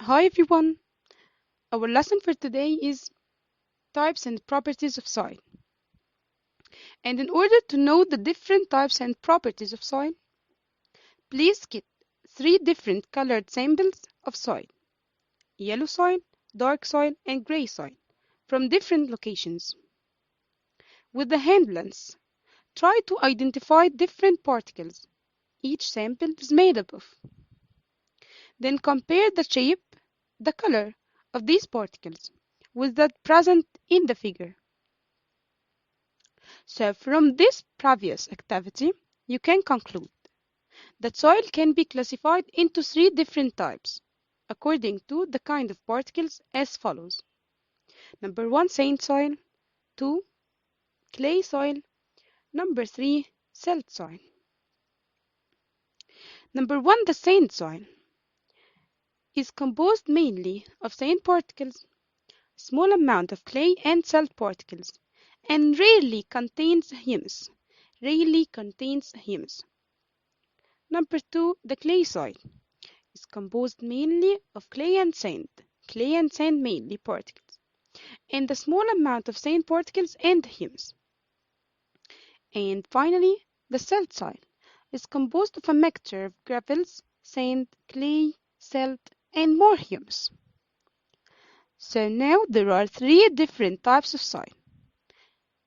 Hi everyone. Our lesson for today is types and properties of soil. And in order to know the different types and properties of soil, please get 3 different colored samples of soil: yellow soil, dark soil, and gray soil from different locations. With the hand lens, try to identify different particles each sample is made up of. Then compare the shape, the color of these particles with that present in the figure. So from this previous activity, you can conclude that soil can be classified into 3 different types according to the kind of particles as follows. Number 1, sand soil. 2, clay soil. Number 3, silt soil. Number 1, the sand soil is composed mainly of sand particles, small amount of clay and silt particles, and rarely contains humus. Number 2, the clay soil is composed mainly of clay and sand mainly particles, and a small amount of sand particles and humus. And finally, the silt soil is composed of a mixture of gravels, sand, clay, silt, and more humus. So now there are 3 different types of soil: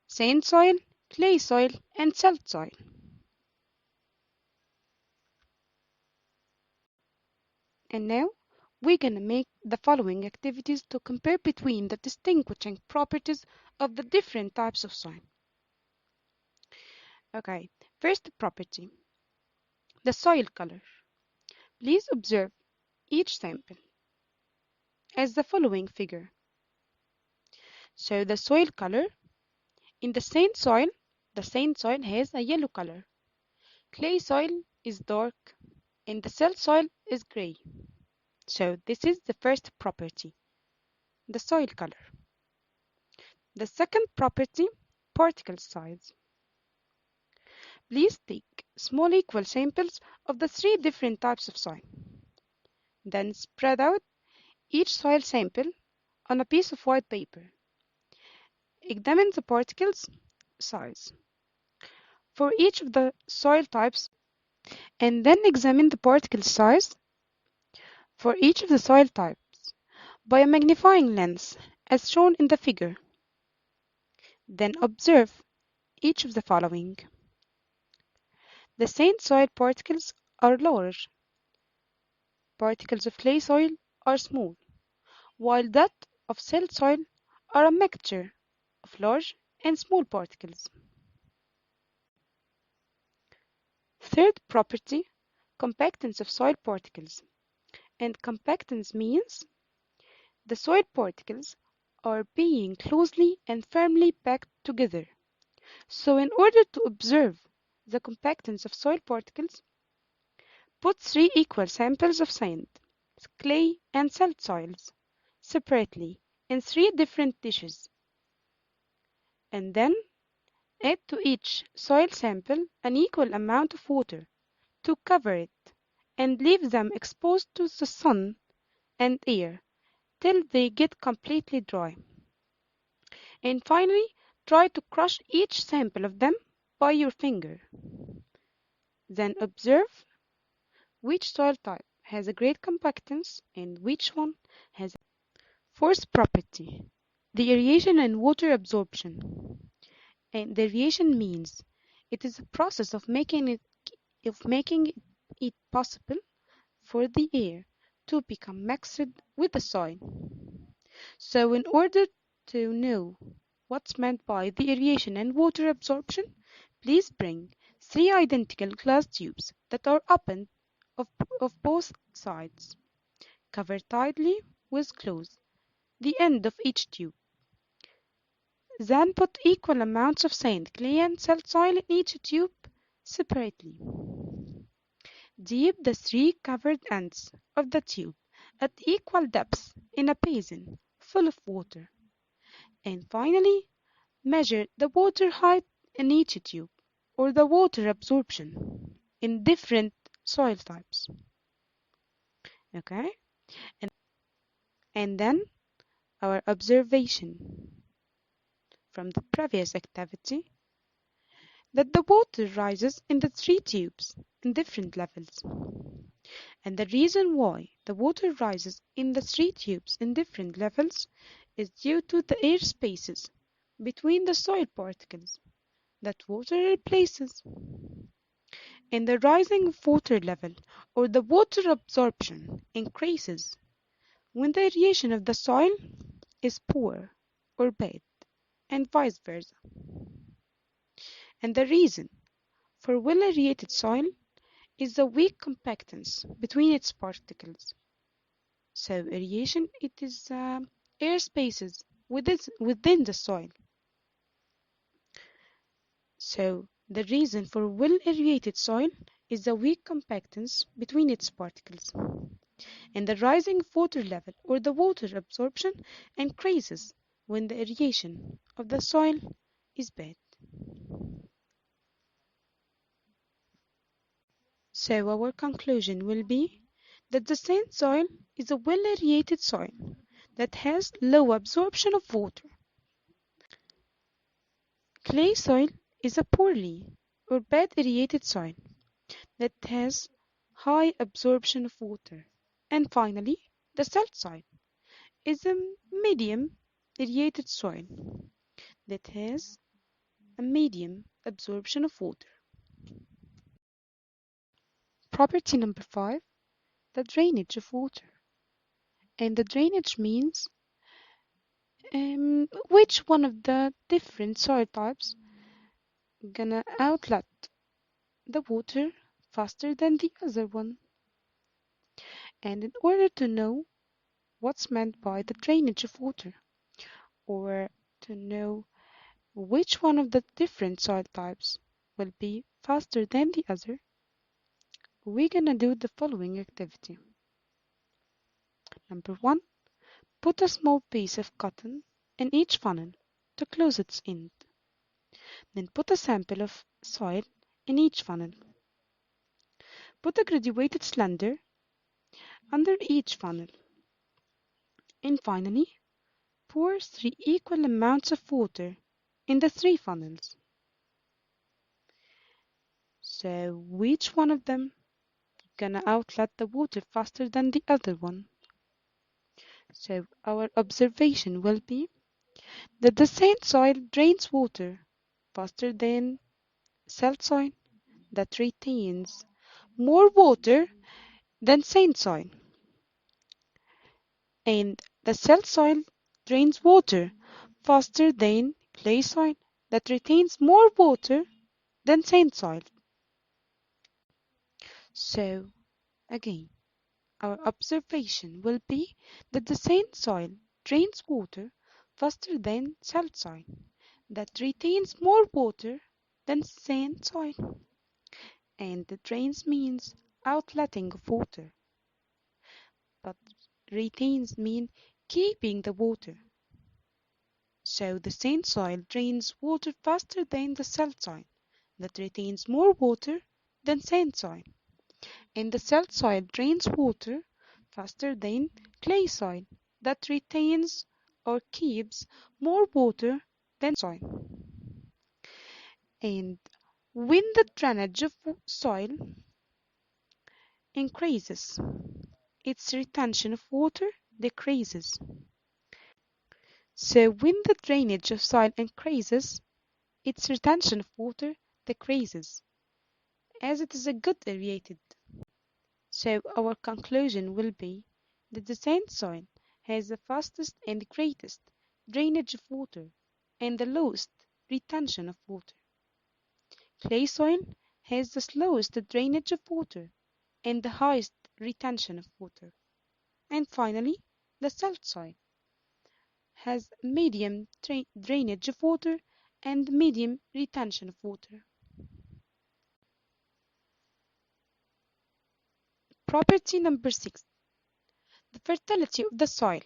sand soil, clay soil, and silt soil. And now we're going to make the following activities to compare between the distinguishing properties of the different types of soil. Okay, first property, the soil color. Please observe each sample as the following figure. So the soil color, in the sand soil has a yellow color. Clay soil is dark and the silt soil is gray. So this is the first property, the soil color. The second property, particle size. Please take small equal samples of the 3 different types of soil. Then spread out each soil sample on a piece of white paper. Examine the particles size for each of the soil types, and then examine the particle size for each of the soil types by a magnifying lens as shown in the figure. Then observe each of the following. The sand soil particles are large. Particles of clay soil are small, while that of silt soil are a mixture of large and small particles. Third property, compactance of soil particles. And compactance means the soil particles are being closely and firmly packed together. So in order to observe the compactance of soil particles, put 3 equal samples of sand, clay, and silt soils separately in 3 different dishes. And then add to each soil sample an equal amount of water to cover it and leave them exposed to the sun and air till they get completely dry. And finally, try to crush each sample of them by your finger. Then observe which soil type has a great compactance and which one has a fourth property, the aeration and water absorption. And the aeration means it is a process of making it possible for the air to become mixed with the soil. So in order to know what's meant by the aeration and water absorption, please bring 3 identical glass tubes that are open of both sides. Cover tightly with cloth the end of each tube. Then put equal amounts of sand, clay, and silt soil in each tube separately. Dip the 3 covered ends of the tube at equal depths in a basin full of water. And finally, measure the water height in each tube, or the water absorption in different soil types. Okay? And And then our observation from the previous activity that the water rises in the three tubes in different levels. And the reason why the water rises in the three tubes in different levels is due to the air spaces between the soil particles that water replaces. And the rising of water level or the water absorption increases when the aeration of the soil is poor or bad, and vice versa. And the reason for well aerated soil is the weak compactance between its particles. So aeration, it is air spaces within the soil. So the reason for well aerated soil is the weak compactance between its particles. And the rising water level or the water absorption increases when the aeration of the soil is bad. So our conclusion will be that the sand soil is a well aerated soil that has low absorption of water. Clay soil is a poorly or bad aerated soil that has high absorption of water. And finally, the salt soil is a medium aerated soil that has a medium absorption of water. Property number 5, the drainage of water. And the drainage means which one of the different soil types gonna outlet the water faster than the other one. And in order to know what's meant by the drainage of water, or to know which one of the different soil types will be faster than the other, we're gonna do the following activity. Number 1, put a small piece of cotton in each funnel to close its end. Then put a sample of soil in each funnel. Put a graduated cylinder under each funnel. And finally, pour 3 equal amounts of water in the 3 funnels. So which one of them gonna outlet the water faster than the other one? So our observation will be that the sand soil drains water faster than salt soil that retains more water than sand soil. And the salt soil drains water faster than clay soil that retains more water than sand soil. So again, our observation will be that the sand soil drains water faster than salt soil that retains more water than sand soil. And the drains means outletting of water, but retains mean keeping the water. So the sand soil drains water faster than the salt soil that retains more water than sand soil. And the salt soil drains water faster than clay soil that retains or keeps more water than soil. And when the drainage of soil increases, its retention of water decreases. So when the drainage of soil increases, its retention of water decreases, as it is a good aerated. So our conclusion will be that the sand soil has the fastest and greatest drainage of water and the lowest retention of water. Clay soil has the slowest drainage of water and the highest retention of water. And finally, the salt soil has medium drainage of water and medium retention of water. Property number 6, the fertility of the soil.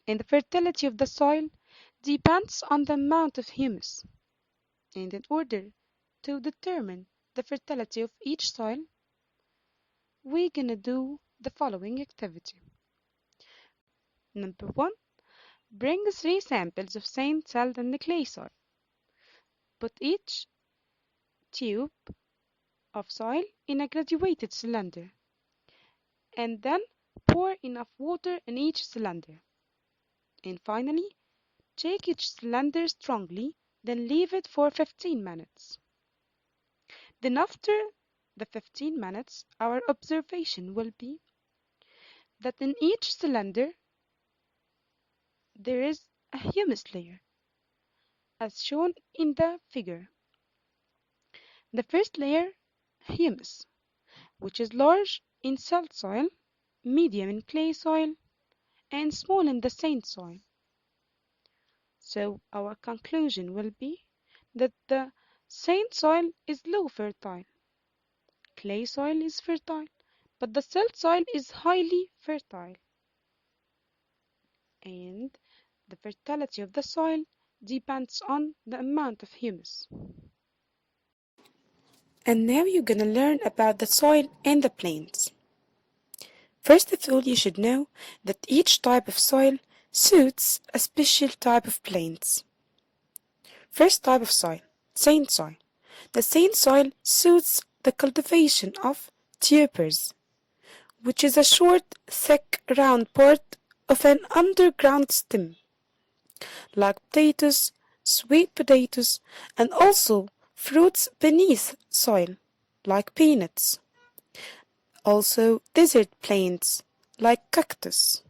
And the fertility of the soil depends on the amount of humus. And in order to determine the fertility of each soil, we're gonna do the following activity. Number 1. Bring 3 samples of sand, salt, and clay soil. Put each tube of soil in a graduated cylinder, and then pour enough water in each cylinder. And finally, shake each cylinder strongly, then leave it for 15 minutes. Then after the 15 minutes, our observation will be that in each cylinder there is a humus layer, as shown in the figure. The first layer, humus, which is large in salt soil, medium in clay soil, and small in the sand soil. So our conclusion will be that the sand soil is low fertile, clay soil is fertile, but the salt soil is highly fertile. And the fertility of the soil depends on the amount of humus. And now you're gonna learn about the soil and the plains. First of all, you should know that each type of soil suits a special type of plains. First type of soil, sand soil. The sand soil suits the cultivation of tubers, which is a short, thick, round part of an underground stem, like potatoes, sweet potatoes, and also fruits beneath soil, like peanuts. Also desert plants, like cactus.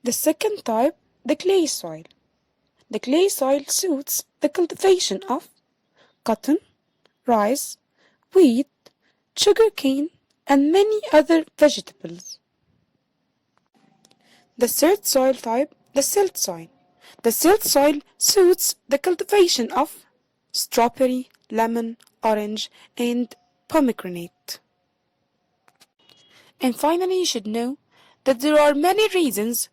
The second type, the clay soil. The clay soil suits the cultivation of cotton, rice, wheat, sugarcane, and many other vegetables. The third soil type, the silt soil. The silt soil suits the cultivation of strawberry, lemon, orange, and pomegranate. And finally, you should know that there are many reasons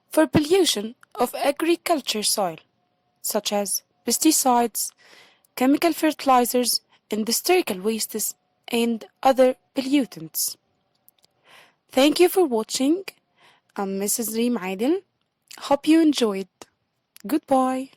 for pollution of agriculture soil, such as pesticides, chemical fertilizers, industrial wastes, and other pollutants. Thank you for watching. I'm Mrs. Reem Adil. Hope you enjoyed. Goodbye.